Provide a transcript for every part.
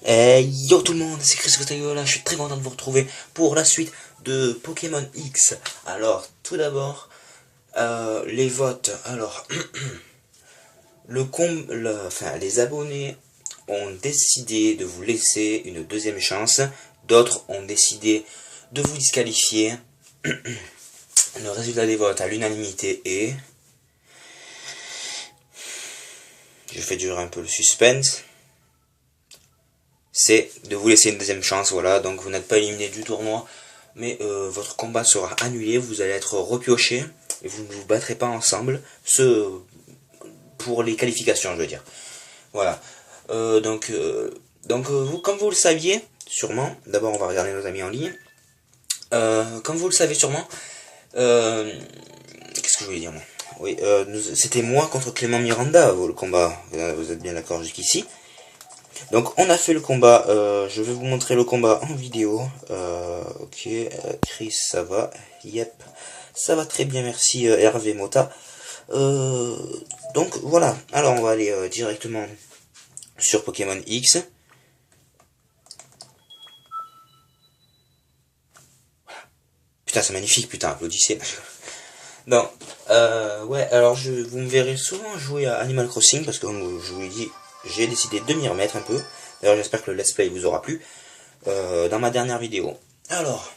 Hey yo tout le monde, c'est Chris Costayo là, je suis très content de vous retrouver pour la suite de Pokémon X. Alors, tout d'abord, les votes. Alors, les abonnés ont décidé de vous laisser une deuxième chance. D'autres ont décidé de vous disqualifier. Le résultat des votes à l'unanimité est... Je fais durer un peu le suspense. C'est de vous laisser une deuxième chance, voilà, donc vous n'êtes pas éliminé du tournoi, mais votre combat sera annulé, vous allez être repioché, et vous ne vous battrez pas ensemble, pour les qualifications, je veux dire. Voilà, vous, comme vous le saviez, sûrement, d'abord on va regarder nos amis en ligne, comme vous le savez sûrement, qu'est-ce que je voulais dire moi? Oui, c'était moi contre Clément Miranda, le combat, vous êtes bien d'accord jusqu'ici. Donc on a fait le combat, je vais vous montrer le combat en vidéo. Ok, Chris ça va, yep, ça va très bien, merci Hervé Mota. Donc voilà, alors on va aller directement sur Pokémon X. Putain c'est magnifique, putain, applaudissez. Donc, ouais, alors vous me verrez souvent jouer à Animal Crossing, parce que comme je vous l'ai dit, j'ai décidé de m'y remettre un peu. D'ailleurs j'espère que le let's play vous aura plu dans ma dernière vidéo. Alors,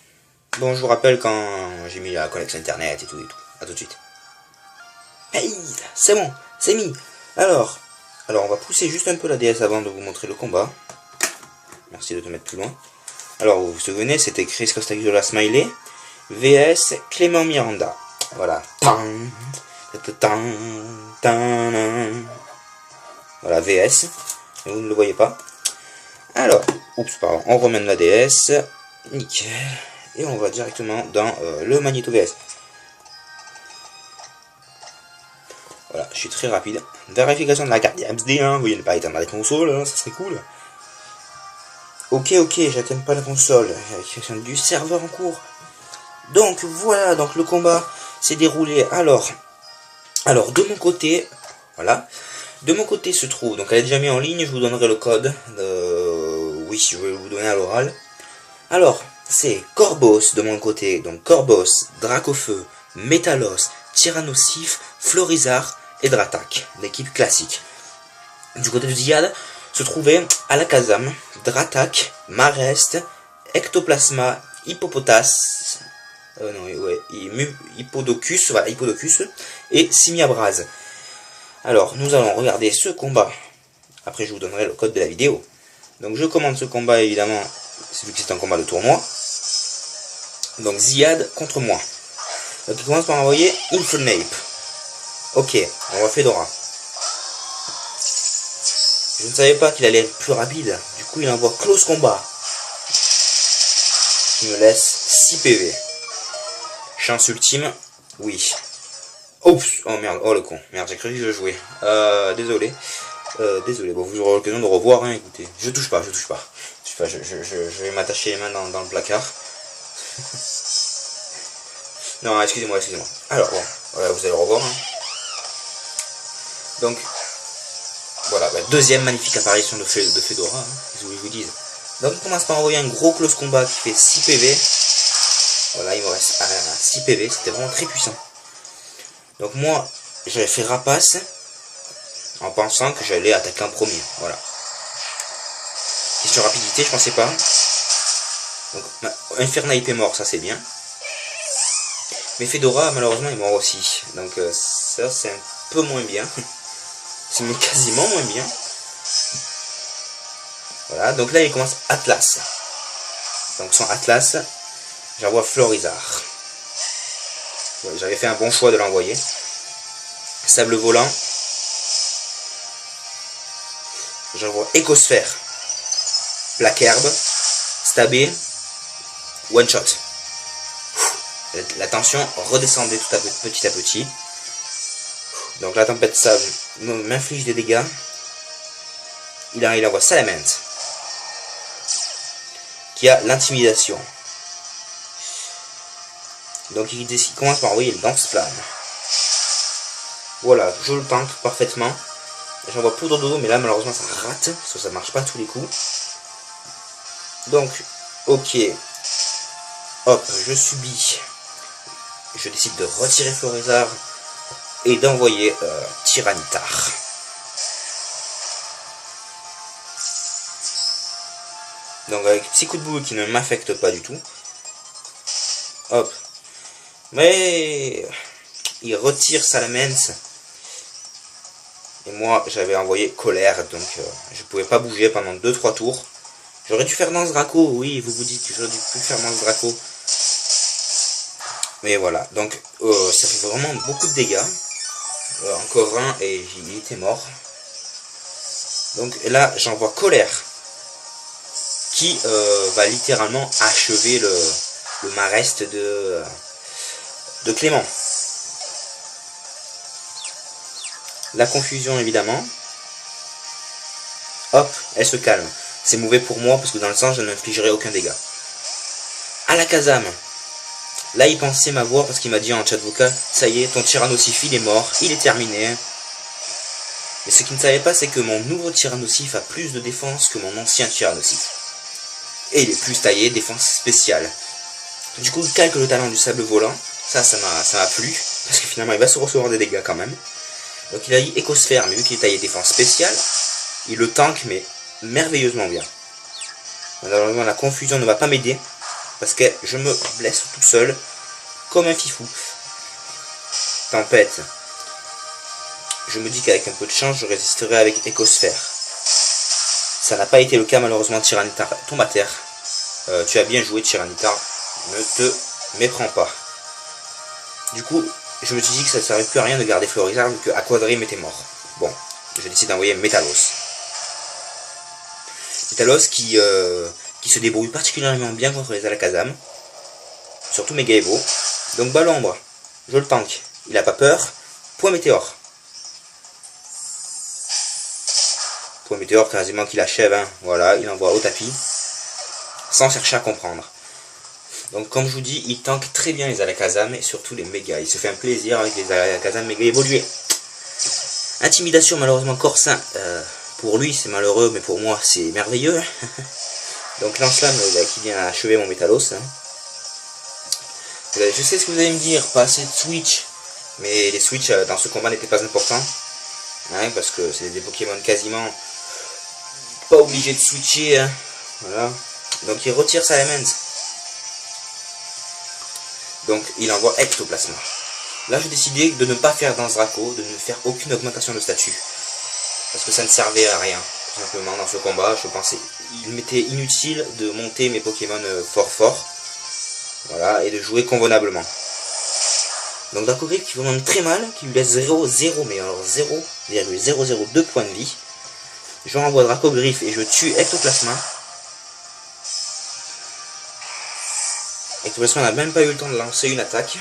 bon je vous rappelle quand j'ai mis la connexion internet et tout. A tout de suite. Hey, c'est bon, c'est mis. Alors on va pousser juste un peu la DS avant de vous montrer le combat. Merci de te mettre plus loin. Alors vous vous souvenez, c'était Chris Costaguiola Smiley vs Clément Miranda. Voilà. Voilà, VS. Vous ne le voyez pas. Alors, oups, pardon, on remène la DS. Nickel. Et on va directement dans le Magneto VS. Voilà, je suis très rapide. Vérification de la carte XD, hein. Vous voyez ne pas éteindre la console, hein, ça serait cool. Ok, j'atteins pas la console. Vérification du serveur en cours. Donc voilà, donc le combat s'est déroulé. Alors de mon côté, voilà. De mon côté se trouve, donc elle est déjà mise en ligne, je vous donnerai le code. Oui, je vais vous donner à l'oral. Alors, c'est Corvos de mon côté, donc Corvos, Dracofeu, Métalos, Tyrannosif, Florizarre et Dratak, l'équipe classique. Du côté de Ziad, se trouvait Alakazam, Dratak, Marest, Ectoplasma, Hippopotas, Hippodocus, voilà, Hippodocus, et Simiabraz. Alors, nous allons regarder ce combat. Après, je vous donnerai le code de la vidéo. Donc, je commande ce combat, évidemment, vu que c'est un combat de tournoi. Donc, Ziad contre moi. Donc, il commence par envoyer Infernape. Ok, on va Fedora. Je ne savais pas qu'il allait être plus rapide. Du coup, il envoie Close Combat. Qui me laisse 6 PV. Chance ultime, oui. Oups, oh merde, oh le con, merde, j'ai cru que je jouais. Désolé. Désolé, bon, vous aurez l'occasion de revoir, hein, écoutez. Je touche pas. Je vais m'attacher les mains dans le placard. Non, excusez-moi. Alors, bon, voilà, vous allez le revoir. Hein. Donc, voilà, deuxième magnifique apparition de Fedora, hein, qu'est-ce que je vous dise. Donc, il commence par envoyer un gros close combat qui fait 6 PV. Voilà, il me reste 6 PV, c'était vraiment très puissant. Donc moi, j'avais fait rapace en pensant que j'allais attaquer en premier. Voilà. Question rapidité, je pensais pas. Donc, Infernape est mort, ça c'est bien. Mais Fedora, malheureusement, est mort aussi. Donc ça, c'est un peu moins bien. C'est quasiment moins bien. Voilà, donc là, il commence Atlas. Donc sans Atlas, j'envoie Florizarre. J'avais fait un bon choix de l'envoyer. Sable volant. J'envoie Écosphère. Black Herbe. Stabé. One shot. La tension redescendait petit à petit. Donc la tempête sable m'inflige des dégâts. Il envoie Salamence. Qui a l'intimidation. Donc il commence par envoyer le lance-flamme. Voilà, je le tank parfaitement. J'envoie poudre d'eau, mais là malheureusement ça rate, parce que ça marche pas à tous les coups. Donc, ok. Hop, je subis. Je décide de retirer Florizarre et d'envoyer Tyranitar. Donc avec petit coup de boule qui ne m'affecte pas du tout. Hop. Mais il retire Salamence. Et moi j'avais envoyé Colère, donc je pouvais pas bouger pendant 2-3 tours. J'aurais dû faire Lance Draco, oui, vous dites que j'aurais dû plus faire Lance Draco. Mais voilà, donc ça fait vraiment beaucoup de dégâts. Encore un et il était mort. Donc là j'envoie Colère qui va littéralement achever le Mareste de Clément. La confusion évidemment. Hop, elle se calme. C'est mauvais pour moi parce que dans le sens je n'infligerai aucun dégât. Alakazam. Là il pensait m'avoir parce qu'il m'a dit en chat vocal, ça y est, ton Tyrannosif il est mort, il est terminé. Mais ce qu'il ne savait pas c'est que mon nouveau Tyrannosif a plus de défense que mon ancien Tyrannosif. Et il est plus taillé, défense spéciale. Du coup il calque le talent du sable volant, ça m'a plu, parce que finalement il va se recevoir des dégâts quand même. Donc il a dit Écosphère, mais vu qu'il est taillé défense spéciale, il le tank mais merveilleusement bien. Malheureusement la confusion ne va pas m'aider, parce que je me blesse tout seul, comme un fifou. Tempête. Je me dis qu'avec un peu de chance, je résisterai avec Écosphère. Ça n'a pas été le cas malheureusement. Tyranitar tombe à terre. Tu as bien joué Tyranitar, ne te méprends pas. Du coup, je me suis dit que ça ne servait plus à rien de garder Florizarre vu que Aquadrim était mort. Bon, je décide d'envoyer Métalos. Métalos qui se débrouille particulièrement bien contre les Alakazam. Surtout Megaevo. Donc balle ombre, je le tank. Il n'a pas peur. Point météore. Point météore quasiment qu'il achève. Hein. Voilà, il envoie au tapis. Sans chercher à comprendre. Donc comme je vous dis, il tank très bien les Alakazam et surtout les méga. Il se fait un plaisir avec les Alakazam méga évolués. Intimidation malheureusement Corsin. Pour lui c'est malheureux mais pour moi c'est merveilleux. Donc Lance-Flamme qui vient achever mon Métalos. Hein. Je sais ce que vous allez me dire, pas assez de switch. Mais les switch dans ce combat n'étaient pas importants. Hein, parce que c'est des Pokémon quasiment pas obligés de switcher. Hein. Voilà. Donc il retire Salamence. Donc il envoie Ectoplasma. Là j'ai décidé de ne pas faire Danse Draco, de ne faire aucune augmentation de statut. Parce que ça ne servait à rien. Tout simplement dans ce combat, je pensais il m'était inutile de monter mes Pokémon fort. Voilà, et de jouer convenablement. Donc Dracogriffe qui vous demande très mal, qui lui laisse 0, mais alors 0,002 points de vie. Je renvoie Dracogriffe et je tue Ectoplasma. Ectoplasma n'a même pas eu le temps de lancer une attaque.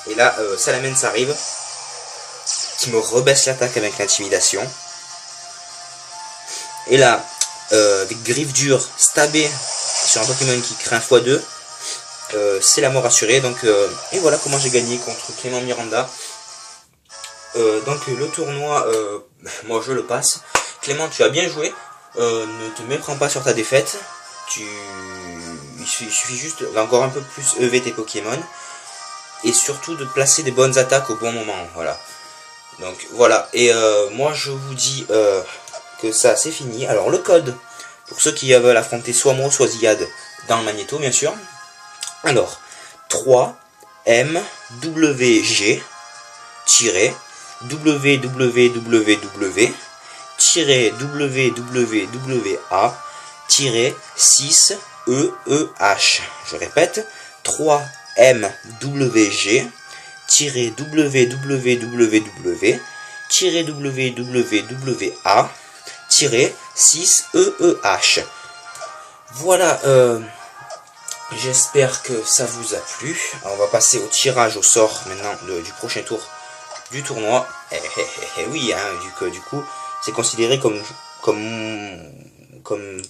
Et là, Salamence arrive, qui me rebaisse l'attaque avec l'intimidation. Et là, avec Griffe Dure, stabé sur un Pokémon qui craint x2, c'est la mort assurée. Donc, et voilà comment j'ai gagné contre Clément Miranda. Donc le tournoi, moi je le passe. Clément, tu as bien joué. Ne te méprends pas sur ta défaite. Il suffit juste d'encore un peu plus EV tes Pokémon. Et surtout de placer des bonnes attaques au bon moment. Voilà. Donc voilà. Et moi je vous dis que ça c'est fini. Alors le code, pour ceux qui veulent affronter soit moi soit Ziad dans le magnéto bien sûr. Alors 3MWG www-wwwa-6EEH. Je répète, 3MWG-www-wwwa-6EEH. Voilà, j'espère que ça vous a plu. Alors, on va passer au tirage au sort maintenant du prochain tour du tournoi. Oui, hein, du coup, c'est considéré comme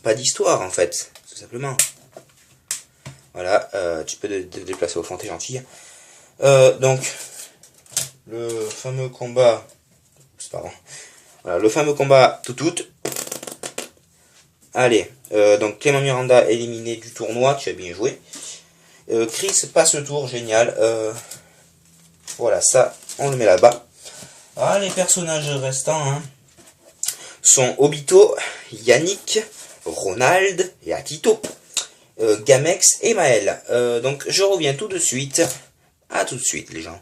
pas d'histoire en fait, tout simplement. Voilà, tu peux te déplacer au fond, t'es gentil. Donc, le fameux combat, pardon. Voilà, le fameux combat tout. Allez, donc Clément Miranda éliminé du tournoi, tu as bien joué. Chris passe le tour, génial. Voilà, ça, on le met là-bas. Ah, les personnages restants hein, sont Obito, Yannick, Ronald et Atito, Gamex et Maël. Donc je reviens tout de suite. À tout de suite les gens.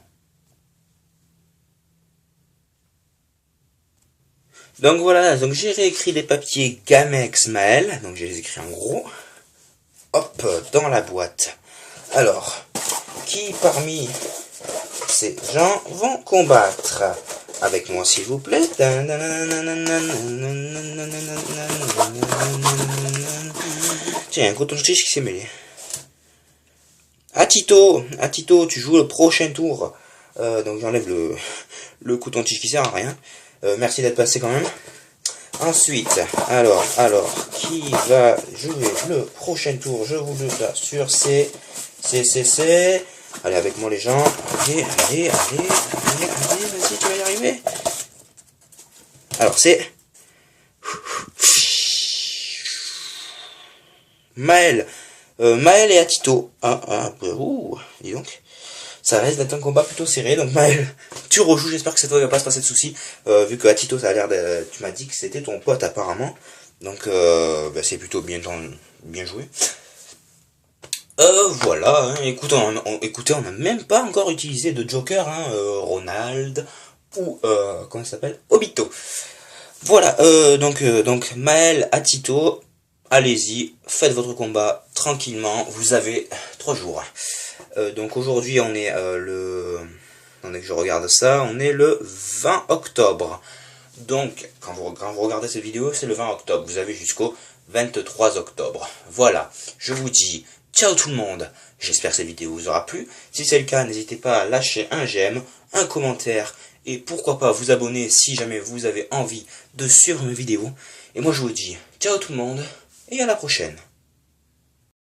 Donc voilà, donc j'ai réécrit les papiers Gamex Maël, donc je les écris en gros. Hop, dans la boîte. Alors, qui parmi ces gens vont combattre avec moi s'il vous plaît? Tiens, un coton-tige qui s'est mêlé. Atito, tu joues le prochain tour. Donc j'enlève le coton-tige qui sert à rien. Merci d'être passé quand même. Ensuite, alors, qui va jouer le prochain tour? Je vous le assure, c'est. Allez, avec moi les gens. Allez, vas-y, tu vas y arriver. Alors, c'est. Maël. Maël et Atito. Dis donc. Ça reste d'être un combat plutôt serré. Donc Maël, tu rejoues. J'espère que cette fois il va pas se passer de soucis. Vu que Atito, ça a l'air de. Tu m'as dit que c'était ton pote apparemment. Donc c'est plutôt bien joué. Voilà. Hein. Écoutez, on n'a même pas encore utilisé de Joker. Hein, Ronald ou comment ça s'appelle, Obito. Voilà. Donc Maël, Atito. Allez-y, faites votre combat tranquillement. Vous avez 3 jours. Donc aujourd'hui on est Attendez que je regarde ça, on est le 20 octobre. Donc quand vous regardez cette vidéo, c'est le 20 octobre. Vous avez jusqu'au 23 octobre. Voilà, je vous dis ciao tout le monde. J'espère que cette vidéo vous aura plu. Si c'est le cas, n'hésitez pas à lâcher un j'aime, un commentaire et pourquoi pas vous abonner si jamais vous avez envie de suivre mes vidéos. Et moi je vous dis ciao tout le monde et à la prochaine.